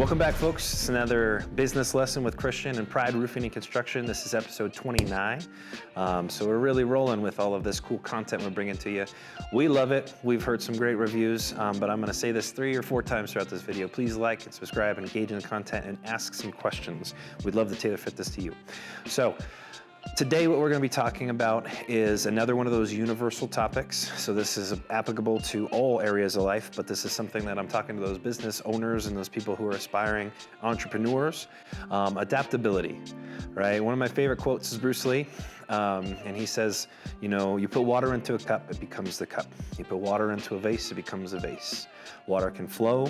Welcome back, folks. It's another business lesson with Christian and Pride Roofing and Construction. This is episode 29. So we're really rolling with all of this cool content we're bringing to you. We love it. We've heard some great reviews, but I'm going to say this 3 or 4 times throughout this video. Please like and subscribe, engage in the content, and ask some questions. We'd love to tailor fit this to you. So today, what we're going to be talking about is another one of those universal topics. So this is applicable to all areas of life, but this is something that I'm talking to those business owners and those people who are aspiring entrepreneurs. Adaptability, right? One of my favorite quotes is Bruce Lee, and he says, you know, you put water into a cup, it becomes the cup. You put water into a vase, it becomes a vase. Water can flow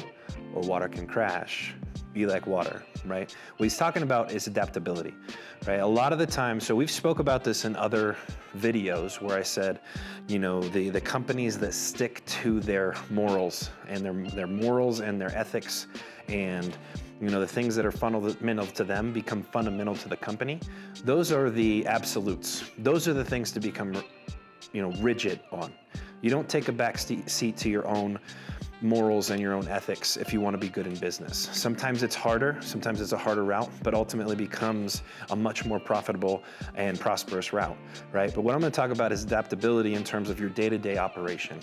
or water can crash. Be like water, right? What he's talking about is adaptability, right? A lot of the time, so we've spoke about this in other videos where I said, you know, the companies that stick to their morals and their morals and their ethics and, you know, the things that are fundamental to them become fundamental to the company. Those are the absolutes. Those are the things to become, you know, rigid on. You don't take a back seat to your own morals and your own ethics if you want to be good in business. Sometimes it's harder, sometimes it's a harder route, but ultimately becomes a much more profitable and prosperous route, right? But what I'm going to talk about is adaptability in terms of your day-to-day operation.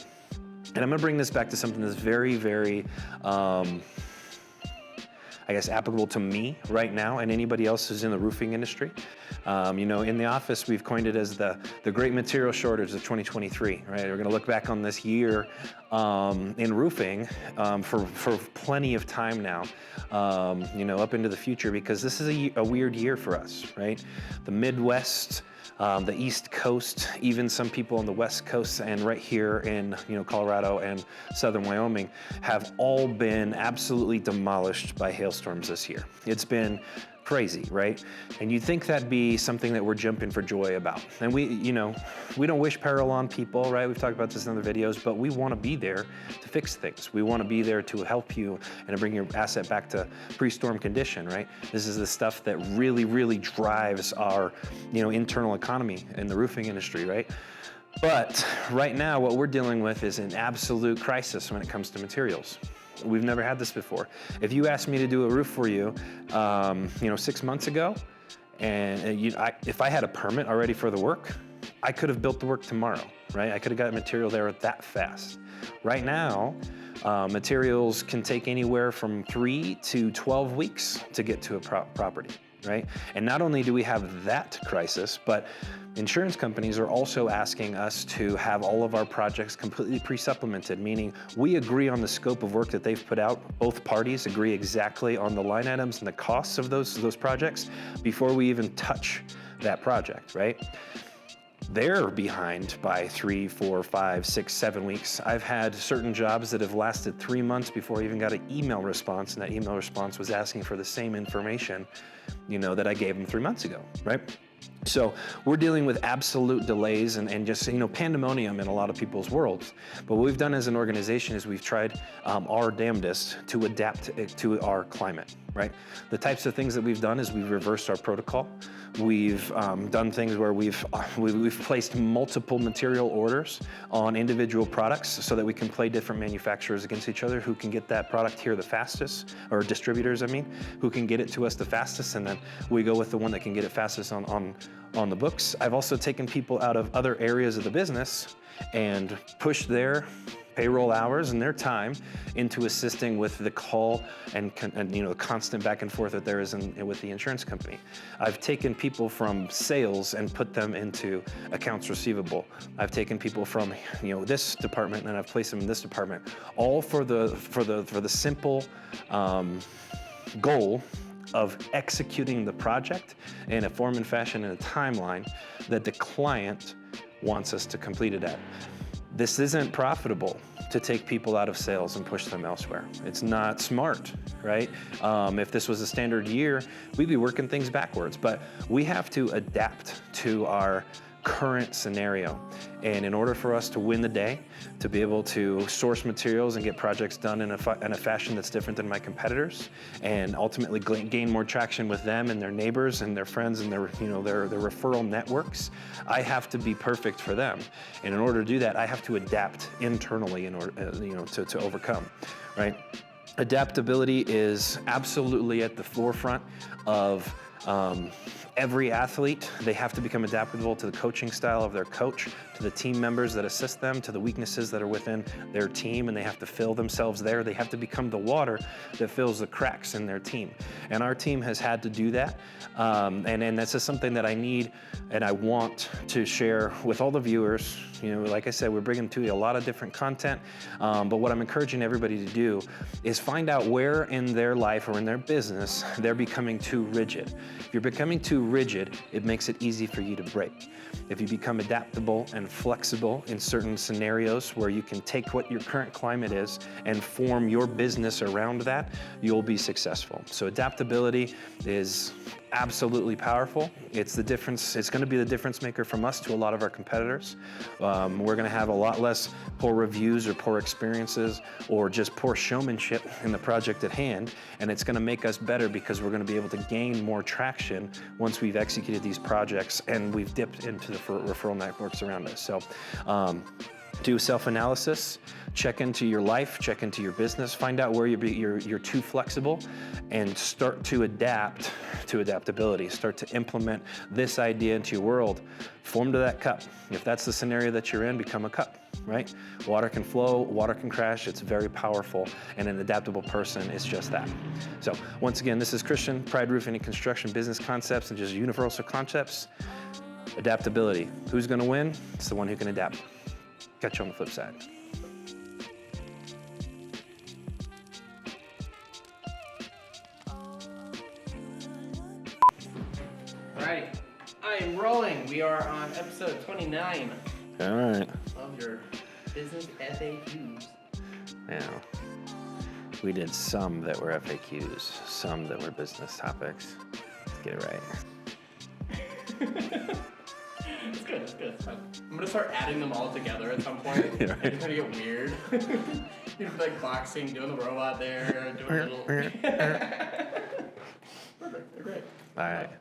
And I'm going to bring this back to something that's very, very, I guess, applicable to me right now and anybody else who's in the roofing industry. You know, in the office, we've coined it as the great material shortage of 2023, right? We're gonna look back on this year in roofing for plenty of time now, you know, up into the future, because this is a weird year for us, right? The Midwest, the East Coast, even some people on the West Coast and right here in, you know, Colorado and Southern Wyoming have all been absolutely demolished by hailstorms this year. It's been crazy, right? And you'd think that'd be something that we're jumping for joy about. And we, you know, we don't wish peril on people, right? We've talked about this in other videos, but we want to be there to fix things. We want to be there to help you and to bring your asset back to pre-storm condition, right? This is the stuff that really, really drives our, you know, internal economy in the roofing industry, right? But right now, what we're dealing with is an absolute crisis when it comes to materials. We've never had this before. If you asked me to do a roof for you, you know, 6 months ago, and if I had a permit already for the work, I could have built the work tomorrow, right? I could have got material there that fast. Right now, materials can take anywhere from 3 to 12 weeks to get to a property, right? And not only do we have that crisis, but insurance companies are also asking us to have all of our projects completely pre-supplemented, meaning we agree on the scope of work that they've put out. Both parties agree exactly on the line items and the costs of those projects before we even touch that project, right? They're behind by 3, 4, 5, 6, 7 weeks. I've had certain jobs that have lasted 3 months before I even got an email response, and that email response was asking for the same information, you know, that I gave them 3 months ago, right? So we're dealing with absolute delays and just, you know, pandemonium in a lot of people's worlds. But what we've done as an organization is we've tried our damnedest to adapt to our climate, right? The types of things that we've done is we've reversed our protocol. We've done things where we've placed multiple material orders on individual products so that we can play different manufacturers against each other who can get that product here the fastest, or distributors, I mean, who can get it to us the fastest, and then we go with the one that can get it fastest on the books. I've also taken people out of other areas of the business and pushed their payroll hours and their time into assisting with the call and you know, constant back and forth that there is with the insurance company. I've taken people from sales and put them into accounts receivable. I've taken people from, you know, this department and I've placed them in this department, all for the simple goal of executing the project in a form and fashion and a timeline that the client wants us to complete it at. This isn't profitable to take people out of sales and push them elsewhere. It's not smart, right? If this was a standard year, we'd be working things backwards, but we have to adapt to our current scenario. And in order for us to win the day, to be able to source materials and get projects done in a fashion that's different than my competitors, and ultimately gain more traction with them and their neighbors and their friends and their, you know, their referral networks, I have to be perfect for them. And in order to do that, I have to adapt internally in order, you know, to overcome, right? Adaptability is absolutely at the forefront of every athlete. They have to become adaptable to the coaching style of their coach, to the team members that assist them, to the weaknesses that are within their team, and they have to fill themselves there. They have to become the water that fills the cracks in their team. And our team has had to do that. And this is something that I need and I want to share with all the viewers. You know, like I said, we're bringing to you a lot of different content, but what I'm encouraging everybody to do is find out where in their life or in their business they're becoming too rigid. If you're becoming too rigid, it makes it easy for you to break. If you become adaptable and flexible in certain scenarios where you can take what your current climate is and form your business around that, you'll be successful. So adaptability is absolutely powerful. It's the difference. It's going to be the difference maker from us to a lot of our competitors. We're going to have a lot less poor reviews or poor experiences or just poor showmanship in the project at hand, and it's going to make us better because we're going to be able to gain more traction once we've executed these projects and we've dipped into the referral networks around us. So do self-analysis, check into your life, check into your business, find out where you're too flexible, and start to adapt to adaptability. Start to implement this idea into your world. Form to that cup. If that's the scenario that you're in, become a cup, right? Water can flow, water can crash. It's very powerful, and an adaptable person is just that. So once again, this is Christian, Pride Roofing and Construction Business Concepts and just universal concepts. Adaptability. Who's going to win? It's the one who can adapt. Catch you on the flip side. All right, I am rolling. We are on episode 29 All right. of your business FAQs. Now, we did some that were FAQs, some that were business topics. Let's get it right. It's good, it's good, it's fun. I'm gonna start adding them all together at some point. Yeah, right. It's gonna get weird. You're like boxing, doing the robot there, doing a little... Perfect, they're great. All right.